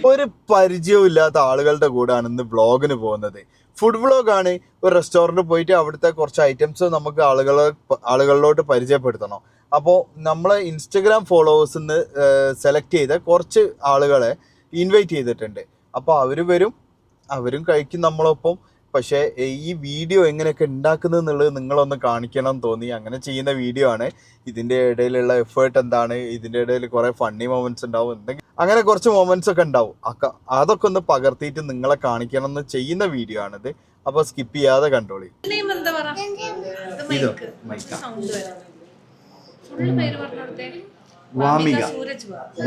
ഒരു പരിചയമില്ലാത്ത ആളുകളുടെ കൂടെയാണ് ഇന്ന് വ്ളോഗിന് പോകുന്നത്. ഫുഡ് വ്ളോഗാണ്. ഒരു റെസ്റ്റോറൻറ്റ് പോയിട്ട് അവിടുത്തെ കുറച്ച് ഐറ്റംസ് നമുക്ക് ആളുകളിലോട്ട് പരിചയപ്പെടുത്തണം. അപ്പോൾ നമ്മൾ ഇൻസ്റ്റഗ്രാം ഫോളോവേഴ്സിന്ന് സെലക്ട് ചെയ്ത കുറച്ച് ആളുകളെ ഇൻവൈറ്റ് ചെയ്തിട്ടുണ്ട്. അപ്പോൾ അവർ വരും, അവരും കഴിക്കും നമ്മളൊപ്പം. പക്ഷേ ഈ വീഡിയോ എങ്ങനെയൊക്കെ ഉണ്ടാക്കുന്നത് എന്നുള്ളത് നിങ്ങളൊന്ന് കാണിക്കണം എന്ന് തോന്നി. അങ്ങനെ ചെയ്യുന്ന വീഡിയോ ആണ്. ഇതിൻ്റെ ഇടയിലുള്ള എഫേർട്ട് എന്താണ്, ഇതിൻ്റെ ഇടയിൽ കുറേ ഫണ്ണി മൊമെൻറ്റ്സ് ഉണ്ടാവും, എന്തെങ്കിലും അങ്ങനെ കുറച്ച് മൊമെൻറ്റ്സ് ഒക്കെ ഉണ്ടാവും. അതൊക്കെ ഒന്ന് പകർത്തിയിട്ട് നിങ്ങളെ കാണിക്കണം എന്ന് ചെയ്യുന്ന വീഡിയോ ആണിത്. അപ്പോൾ സ്കിപ്പ് ചെയ്യാതെ കണ്ടോളി.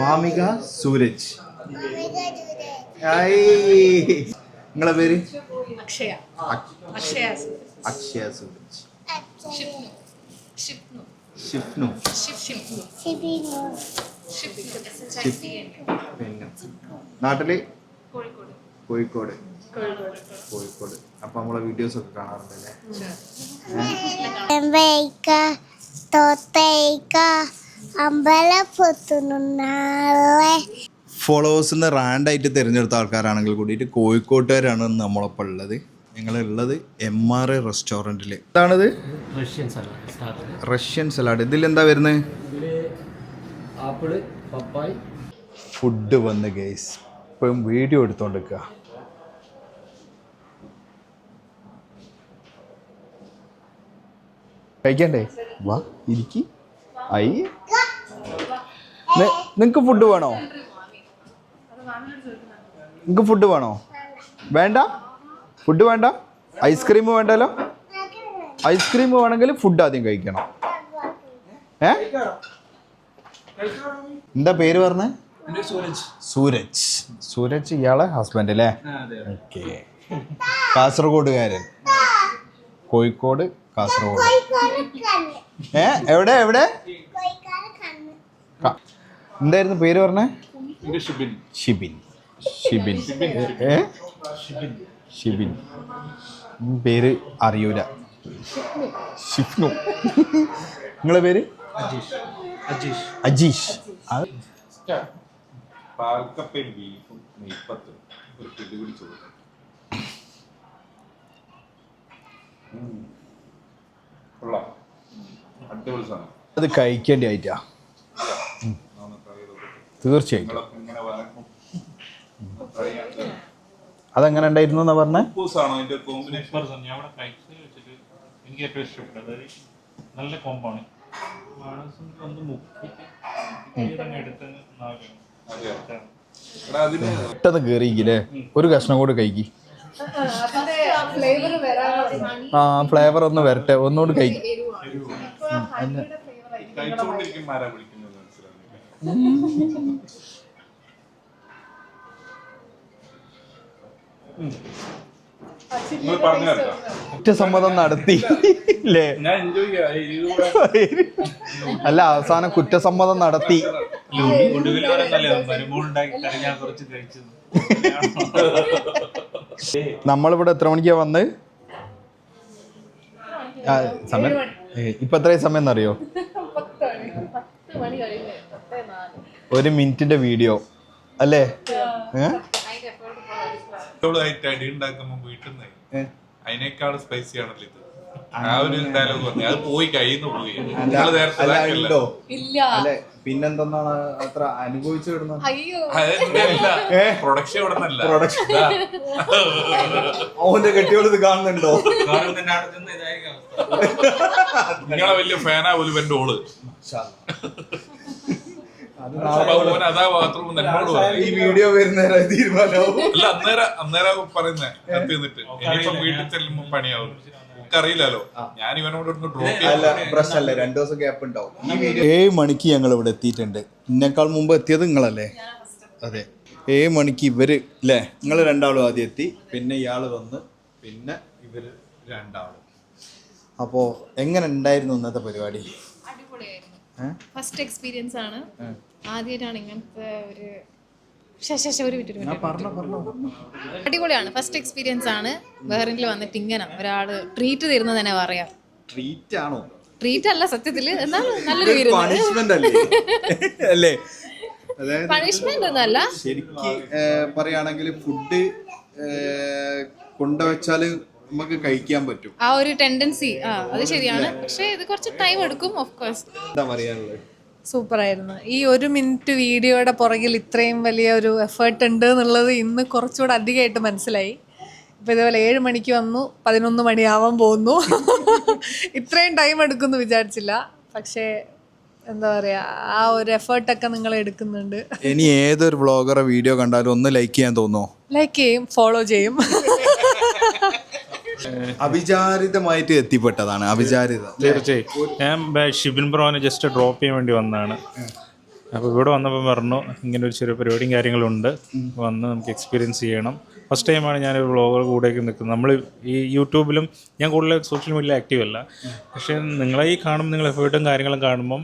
വാമിക സൂരജ്. നിങ്ങളെ പേര്? അക്ഷയ സൂരജ്. പിന്നെ നാട്ടില് കോഴിക്കോട്. അപ്പൊ നമ്മളെ വീഡിയോസ് ഒക്കെ കാണാറുണ്ടല്ലേ? ഫോളോവേഴ്സിന് റാൻഡായിട്ട് തിരഞ്ഞെടുത്ത ആൾക്കാരാണെങ്കിൽ കൂടിയിട്ട് കോഴിക്കോട്ടുകാരാണ് നമ്മളൊപ്പം ഉള്ളത്. ഞങ്ങളുള്ളത് MR റെസ്റ്റോറൻറ്റിൽ. ഇതാണിത് റഷ്യൻ സലാഡ്. ഇതിലെന്താ വരുന്നത്? ഫുഡ് വന്ന് ഗൈസ് ഇപ്പം വീഡിയോ എടുത്തോണ്ടിരിക്കുക. കഴിക്കണ്ടേ? വാ ഇരിക്കി. നിങ്ങൾക്ക് ഫുഡ് വേണോ? നിങ്ങൾക്ക് ഫുഡ് വേണോ? വേണ്ട, ഫുഡ് വേണ്ട. ഐസ്ക്രീം വേണ്ടല്ലോ. ഐസ്ക്രീം വേണമെങ്കിൽ ഫുഡ് ആദ്യം കഴിക്കണം. എന്താ പേര് പറഞ്ഞേ? സൂരജ് ഇയാളെ ഹസ്ബൻഡ് അല്ലേ? ഓക്കെ. കാസർഗോഡുകാരൻ. കോഴിക്കോട്, കാസർഗോഡ്. എവിടെ എന്തായിരുന്നു പേര് പറഞ്ഞേ? ഷിബിൻ. പേര് അറിയൂല. ഷിഫ്നു. നിങ്ങളെ പേര്? അജീഷ്. അത് കഴിക്കേണ്ടി ആയിട്ടാ. തീർച്ചയായിട്ടും. അതെങ്ങനെ ഉണ്ടായിരുന്നു എന്നാ പറഞ്ഞേ? പെട്ടെന്ന് കേറിയില്ലേ? ഒരു കഷ്ണം കൂടെ കഴിക്കി. ഫ്ലേവർ ഒന്ന് വരട്ടെ, ഒന്നുകൂടി കഴിക്കും. കുറ്റസമ്മതം നടത്തി അല്ലേ? അല്ല, അവസാനം കുറ്റസമ്മതം നടത്തി. നമ്മളിവിടെ എത്ര മണിക്കാ വന്ന്? സമയം ഇപ്പൊ എത്രയും സമയം എന്നറിയോ? 1 മിനിറ്റിന്റെ വീഡിയോ അല്ലേ? അതിനേക്കാൾ സ്പൈസി ആണല്ലോ ഇത്. ആ ഒരു ഡയലോഗ് പറഞ്ഞു, അത് പോയി കയ്യിൽ നിന്ന് പോയി. പിന്നെന്താണ് അത്ര അനുഭവിച്ചു വിടുന്നത്? പ്രൊഡക്ഷൻ ഇവിടെ നിന്നല്ല. അവന്റെ കെട്ടിയോട് ഇത് കാണുന്നുണ്ടോ? നിങ്ങളെ വലിയ ഫാനാ പോലും എന്റെ ഓള്. ഈ വീഡിയോ വരുന്നേരം തീരുമാനമാവും. അല്ല, അന്നേരം പറയുന്നേ നിന്നിട്ട് ഇനിയിപ്പം വീട്ടിൽ ചെല്ലുമ്പോ പണിയാവും. അറിയില്ലല്ലോ. ഞാൻ ഇവനോട് ഡ്രോപ്പ് 2 ദിവസം ഗ്യാപ്പ് ഉണ്ടാവും. 7 മണിക്ക് ഞങ്ങൾ ഇവിടെ എത്തിയിട്ടുണ്ട്. ഇതിനേക്കാൾ മുമ്പ് എത്തിയത് നിങ്ങളല്ലേ? അതെ, 7 മണിക്ക് ഇവര് അല്ലേ? നിങ്ങൾ 2 ആദ്യം എത്തി, പിന്നെ ഇയാള് വന്ന്, പിന്നെ ഇവര് 2. അപ്പോ എങ്ങനെ ഉണ്ടായിരുന്നു ഇന്നത്തെ പരിപാടി? ഫസ്റ്റ് എക്സ്പീരിയൻസ് ആണ്. ആദ്യമായിട്ടാണ് ഇങ്ങനത്തെ അടിപൊളിയാണ്. ഫസ്റ്റ് എക്സ്പീരിയൻസ് ആണ്. വേറെങ്കിലും വന്നിട്ട് ഇങ്ങനെ ഒരാള് ട്രീറ്റ് തരുന്നത് തന്നെ പറയാം. ട്രീറ്റ് ആണോ? ട്രീറ്റ് അല്ല സത്യത്തില്, എന്നാൽ നല്ലൊരു പണിഷ്മെന്റ് അല്ലേ? പണിഷ്മെന്റ് ഒന്നല്ല. ശരിക്ക് പറയുകയാണെങ്കിൽ ഫുഡ് കൊണ്ടുവച്ചാല് നമുക്ക് കഴിക്കാൻ പറ്റും, ആ ഒരു ടെൻഡൻസി അത് ശരിയാണ്. പക്ഷെ ഇത് കുറച്ച് ടൈം എടുക്കും. Of course. എന്താ പറയാനുള്ളത്? സൂപ്പർ ആയിരുന്നു. ഈ 1 മിനിറ്റ് വീഡിയോയുടെ പുറകിൽ ഇത്രയും വലിയ ഒരു എഫേർട്ട് ഉണ്ട് എന്നുള്ളത് ഇന്ന് കുറച്ചുകൂടെ അധികമായിട്ട് മനസ്സിലായി. ഇപ്പോൾ ഇതേപോലെ 7 മണിക്ക് വന്നു, 11 മണിയാവാൻ പോകുന്നു. ഇത്രയും ടൈം എടുക്കുമെന്ന് വിചാരിച്ചില്ല. പക്ഷേ എന്താ പറയുക, ആ ഒരു എഫേർട്ടൊക്കെ നിങ്ങൾ എടുക്കുന്നുണ്ട്. ഇനി ഏതൊരു വ്ളോഗറെ വീഡിയോ കണ്ടാലും ഒന്ന് ലൈക്ക് ചെയ്യാൻ തോന്നുമോ? ലൈക്ക് ചെയ്യും, ഫോളോ ചെയ്യും. അവിചാരിതമായിട്ട് എത്തിപ്പെട്ടതാണ്. അവിചാരിത തീർച്ചയായും. ഞാൻ ഷിബിൻ ബ്രോനെ ജസ്റ്റ് ഡ്രോപ്പ് ചെയ്യാൻ വേണ്ടി വന്നതാണ്. അപ്പോൾ ഇവിടെ വന്നപ്പോൾ പറഞ്ഞു ഇങ്ങനെ ഒരു ചെറിയ പരിപാടിയും കാര്യങ്ങളുണ്ട്, വന്ന് നമുക്ക് എക്സ്പീരിയൻസ് ചെയ്യണം. ഫസ്റ്റ് ടൈമാണ് ഞാനൊരു വ്ളോഗർ കൂടെയൊക്കെ നിൽക്കുന്നത്. നമ്മൾ ഈ യൂട്യൂബിലും ഞാൻ കൂടുതൽ സോഷ്യൽ മീഡിയയിൽ ആക്റ്റീവ് അല്ല. പക്ഷേ നിങ്ങളെ ഈ കാണുമ്പോൾ നിങ്ങൾ എഫേർട്ടും കാര്യങ്ങളും കാണുമ്പം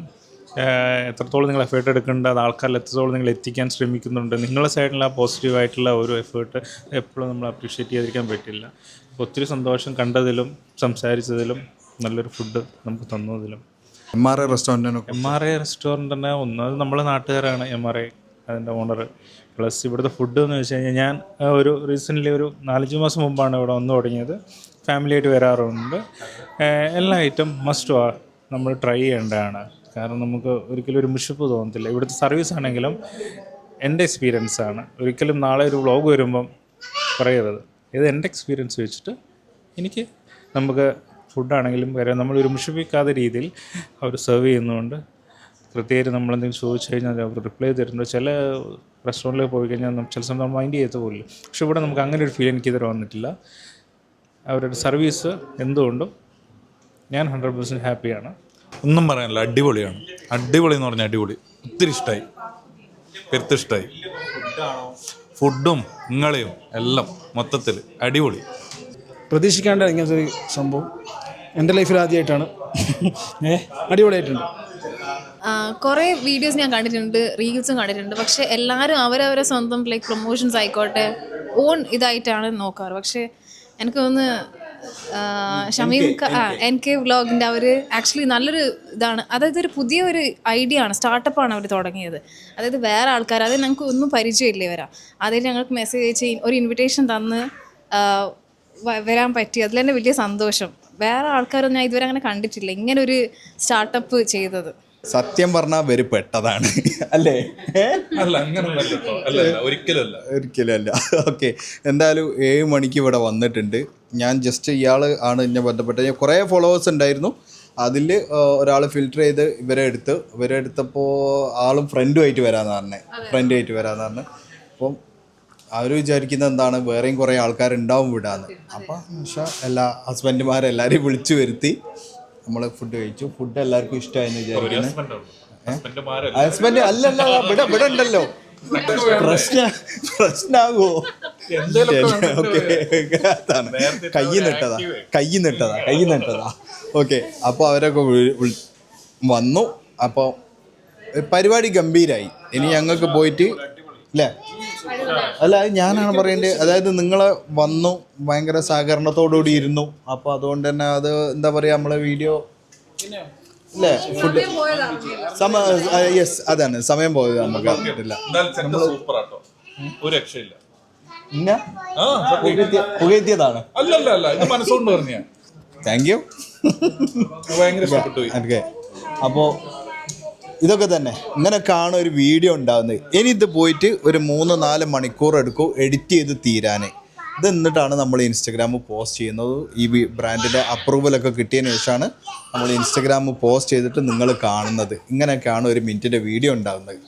എത്രത്തോളം നിങ്ങൾ എഫേർട്ട് എടുക്കേണ്ടത്, അത് ആൾക്കാരിൽ എത്രത്തോളം നിങ്ങൾ എത്തിക്കാൻ ശ്രമിക്കുന്നുണ്ട്, നിങ്ങളുടെ സൈഡിലുള്ള പോസിറ്റീവായിട്ടുള്ള ഒരു എഫേർട്ട് എപ്പോഴും നമ്മൾ അപ്രീഷിയേറ്റ് ചെയ്തിരിക്കാൻ പറ്റില്ല. ഒത്തിരി സന്തോഷം കണ്ടതിലും സംസാരിച്ചതിലും നല്ലൊരു ഫുഡ് നമുക്ക് തന്നതിലും. MRA റെസ്റ്റോറൻറ്റിനോ? MRA റെസ്റ്റോറൻറ്റിന് ഒന്നത് നമ്മളെ നാട്ടുകാരാണ് MRA അതിൻ്റെ ഓണർ. പ്ലസ് ഇവിടുത്തെ ഫുഡ് എന്ന് വെച്ച് കഴിഞ്ഞാൽ ഞാൻ ഒരു റീസെൻ്റ്ലി ഒരു 4-5 മാസം മുമ്പാണ് ഇവിടെ വന്നു തുടങ്ങിയത്. ഫാമിലിയായിട്ട് വരാറുണ്ട്. എല്ലാ ഐറ്റം മസ്റ്റ് നമ്മൾ ട്രൈ ചെയ്യേണ്ടതാണ്. കാരണം നമുക്ക് ഒരിക്കലും ഒരു മുഷിപ്പ് തോന്നത്തില്ല. ഇവിടുത്തെ സർവീസ് ആണെങ്കിലും എൻ്റെ എക്സ്പീരിയൻസ് ആണ്. ഒരിക്കലും നാളെ ഒരു വ്ളോഗ് വരുമ്പം പറയരുത്. ഇത് എൻ്റെ എക്സ്പീരിയൻസ് വെച്ചിട്ട് എനിക്ക് നമുക്ക് ഫുഡാണെങ്കിലും വരാം നമ്മളൊരു മുഷിപ്പിക്കാത്ത രീതിയിൽ അവർ സെർവ് ചെയ്യുന്നതുകൊണ്ട് കൃത്യമായിട്ട് നമ്മളെന്തെങ്കിലും ചോദിച്ചു കഴിഞ്ഞാൽ അവർ റിപ്ലൈ തരുന്നുണ്ട്. ചില റെസ്റ്റോറൻറ്റിൽ പോയി കഴിഞ്ഞാൽ ചില സമയം നമ്മൾ മൈൻഡ് ചെയ്യത്ത പോലും. പക്ഷെ ഇവിടെ നമുക്ക് അങ്ങനെ ഒരു ഫീൽ എനിക്ക് ഇതുവരെ വന്നിട്ടില്ല. അവരുടെ സർവീസ് എന്തുകൊണ്ടും ഞാൻ 100% ഹാപ്പിയാണ്. ഒന്നും പറയാനില്ല, അടിപൊളിയാണ്. അടിപൊളി എന്ന് പറഞ്ഞാൽ അടിപൊളി. ഒത്തിരി ഇഷ്ടമായി, പെരുത്തിഷ്ടമായി. ഫുഡും നിങ്ങളെയും എല്ലാം മൊത്തത്തിൽ അടിപൊളി. പ്രതീക്ഷിക്കാണ്ട് ഇങ്ങനത്തെ ഒരു സംഭവം എൻ്റെ ലൈഫിൽ ആദ്യമായിട്ടാണ്. അടിപൊളിയായിട്ടുണ്ട്. കുറേ വീഡിയോസ് ഞാൻ കണ്ടിട്ടുണ്ട്, റീൽസും കണ്ടിട്ടുണ്ട്. പക്ഷെ എല്ലാവരും അവരവരെ സ്വന്തം ലൈക്ക് പ്രൊമോഷൻസ് ആയിക്കോട്ടെ ഓൺ ഇതായിട്ടാണ് നോക്കാറ്. പക്ഷെ എനിക്ക് തോന്നുന്നു ഷമീം NK വ്ളോഗിൻ്റെ അവർ ആക്ച്വലി നല്ലൊരു ഇതാണ്. അതായത് ഒരു പുതിയൊരു ഐഡിയ ആണ്, സ്റ്റാർട്ടപ്പാണ് അവർ തുടങ്ങിയത്. അതായത് വേറെ ആൾക്കാർ, അതായത് ഞങ്ങൾക്ക് ഒന്നും പരിചയമില്ല ഇവരാ. അതിൽ ഞങ്ങൾക്ക് മെസ്സേജ് അയച്ച് ഒരു ഇൻവിറ്റേഷൻ തന്ന് വരാൻ പറ്റി. അതിൽ തന്നെ വലിയ സന്തോഷം. വേറെ ആൾക്കാരൊന്നും ഞാൻ ഇതുവരെ അങ്ങനെ കണ്ടിട്ടില്ല ഇങ്ങനെ ഒരു സ്റ്റാർട്ടപ്പ് ചെയ്തത്. സത്യം പറഞ്ഞാൽ വരെ പെട്ടതാണ് അല്ലേ? അല്ല, അങ്ങനെ ഒരിക്കലും അല്ല. ഓക്കെ, എന്തായാലും 7 മണിക്ക് ഇവിടെ വന്നിട്ടുണ്ട്. ഞാൻ ജസ്റ്റ് ഇയാൾ ആണ് എന്നെ ബന്ധപ്പെട്ടത്. കുറേ ഫോളോവേഴ്സ് ഉണ്ടായിരുന്നു. അതിൽ ഒരാൾ ഫിൽറ്റർ ചെയ്ത് ഇവരെ എടുത്തപ്പോൾ ആളും ഫ്രണ്ടുമായിട്ട് വരാമെന്ന് പറഞ്ഞ്. അപ്പം അവർ വിചാരിക്കുന്നത് എന്താണ്, വേറെയും കുറേ ആൾക്കാരുണ്ടാവും വിടാന്ന്. അപ്പം എല്ലാ ഹസ്ബൻഡുമാരെല്ലാവരെയും വിളിച്ചു വരുത്തി നമ്മൾ ഫുഡ് കഴിച്ചു. ഫുഡ് എല്ലാവർക്കും ഇഷ്ടമായെന്ന് വിചാരിക്കുന്നു. ഹസ്ബൻഡ് അല്ലല്ല, ഇവിടെ ഉണ്ടല്ലോ. പ്രശ്നാവോ? ഓക്കെ, കയ്യിൽ നിട്ടതാ. ഓക്കെ, അപ്പോൾ അവരൊക്കെ വന്നു. അപ്പോൾ പരിപാടി ഗംഭീരായി. ഇനി ഞങ്ങൾക്ക് പോയിട്ട് അല്ലേ? അല്ല, ഞാനാണ് പറയേണ്ടത്. അതായത് നിങ്ങൾ വന്നു, ഭയങ്കര സഹകരണത്തോടുകൂടി ഇരുന്നു. അപ്പോൾ അതുകൊണ്ട് തന്നെ അത് എന്താ പറയുക, നമ്മളെ വീഡിയോ അല്ലേ, ഫുഡ് യെസ്, അതാണ് സമയം പോയത്. നമുക്ക് അറിയില്ല. പുകയത്തിയതാണ്. മനസ്സുകൊണ്ട് പറഞ്ഞ താങ്ക് യു. ഓക്കെ, അപ്പോൾ ഇതൊക്കെ തന്നെ ഇങ്ങനെയൊക്കെയാണ് ഒരു വീഡിയോ ഉണ്ടാകുന്നത്. ഇനി ഇത് പോയിട്ട് ഒരു 3-4 മണിക്കൂർ എടുക്കും എഡിറ്റ് ചെയ്ത് തീരാൻ. ഇത് എന്നിട്ടാണ് നമ്മൾ ഇൻസ്റ്റഗ്രാമിൽ പോസ്റ്റ് ചെയ്യുന്നത്. ഈ ബ്രാൻഡിൻ്റെ അപ്രൂവലൊക്കെ കിട്ടിയതിന് ശേഷമാണ് നമ്മൾ ഇൻസ്റ്റഗ്രാമിൽ പോസ്റ്റ് ചെയ്തിട്ട് നിങ്ങൾ കാണുന്നത്. ഇങ്ങനെയൊക്കെയാണ് ഒരു മിനിറ്റിൻ്റെ വീഡിയോ ഉണ്ടാകുന്നത്.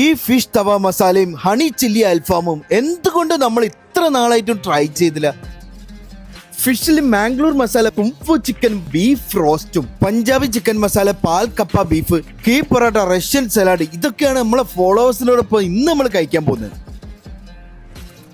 ഈ ഫിഷ് തവ മസാലയും ഹണി ചില്ലി അൽഫാമും എന്തുകൊണ്ട് നമ്മൾ ഇത്ര നാളായിട്ടും ട്രൈ ചെയ്തില്ല? ഫിഷിൽ മാംഗ്ലൂർ മസാല, കുംഫു ചിക്കൻ ബീഫ് റോസ്റ്റും, പഞ്ചാബി ചിക്കൻ മസാല, പാൽ കപ്പ ബീഫ്, കീ പൊറോട്ട, റഷ്യൻ സലാഡ്, ഇതൊക്കെയാണ് നമ്മളെ ഫോളോവേഴ്സിനോടൊപ്പം ഇന്ന് നമ്മൾ കഴിക്കാൻ പോകുന്നത്.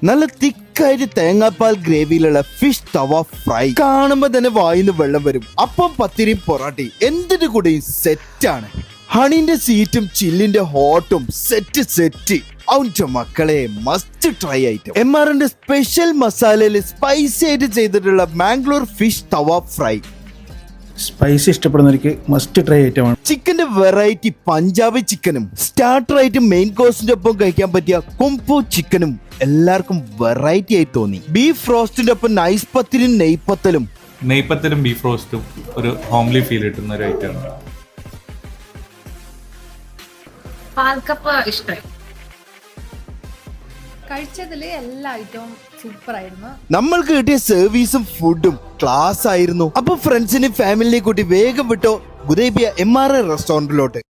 നല്ല തിക്കായിട്ട് തേങ്ങാപ്പാൽ ഗ്രേവിയിലുള്ള ഫിഷ് തവ ഫ്രൈ കാണുമ്പോൾ തന്നെ വായിന്ന് വെള്ളം വരും. അപ്പം പത്തിരിയും പൊറോട്ടയും എന്തിന്റെ കൂടെയും സെറ്റാണ്. ഹണിന്റെ സീറ്റും ചില്ലിന്റെ ഹോട്ടും സെറ്റ്. ഔന്റെ മക്കളെ മസ്റ്റ് ട്രൈ ഐറ്റം. MRന്റെ സ്പെഷ്യൽ മസാലയിൽ സ്പൈസി ആയിട്ട് ചെയ്തിട്ടുള്ള മാംഗ്ലൂർ ഫിഷ് തവ ഫ്രൈ. സ്പൈസി ഇഷ്ടപ്പെടുന്നവർക്ക് മസ്റ്റ് ട്രൈ ഐറ്റമാണ്. ചിക്കന്റെ വെറൈറ്റി പഞ്ചാബി ചിക്കനും സ്റ്റാർട്ടർ ആയിട്ട് മെയിൻ കോഴ്സിന്റെ ഒപ്പം കഴിക്കാൻ പറ്റിയ കുംഫു ചിക്കനും എല്ലാവർക്കും വെറൈറ്റി ആയി തോന്നി. ബീഫ് റോസ്റ്റിന്റെ ഒപ്പം നൈസ് പത്തിനും നെയ്പത്തലും. നെയ്പത്തലും ബീഫ് റോസ്റ്റും ഒരു ഹോംലി ഫീൽ കിട്ടുന്ന ഒരു ഐറ്റമാണ്. പാൽക്കപ്പ ഇഷ്ടമായി. കഴിച്ചതിൽ എല്ലാ ഐറ്റവും സൂപ്പർ ആയിരുന്നു. നമ്മൾക്ക് കിട്ടിയ സർവീസും ഫുഡും ക്ലാസ് ആയിരുന്നു. അപ്പൊ ഫ്രണ്ട്സിന് ഫാമിലിനെ കൂട്ടി വേഗം വിട്ടോ ഗുദേബിയ MR റെസ്റ്റോറന്റിലോട്ട്.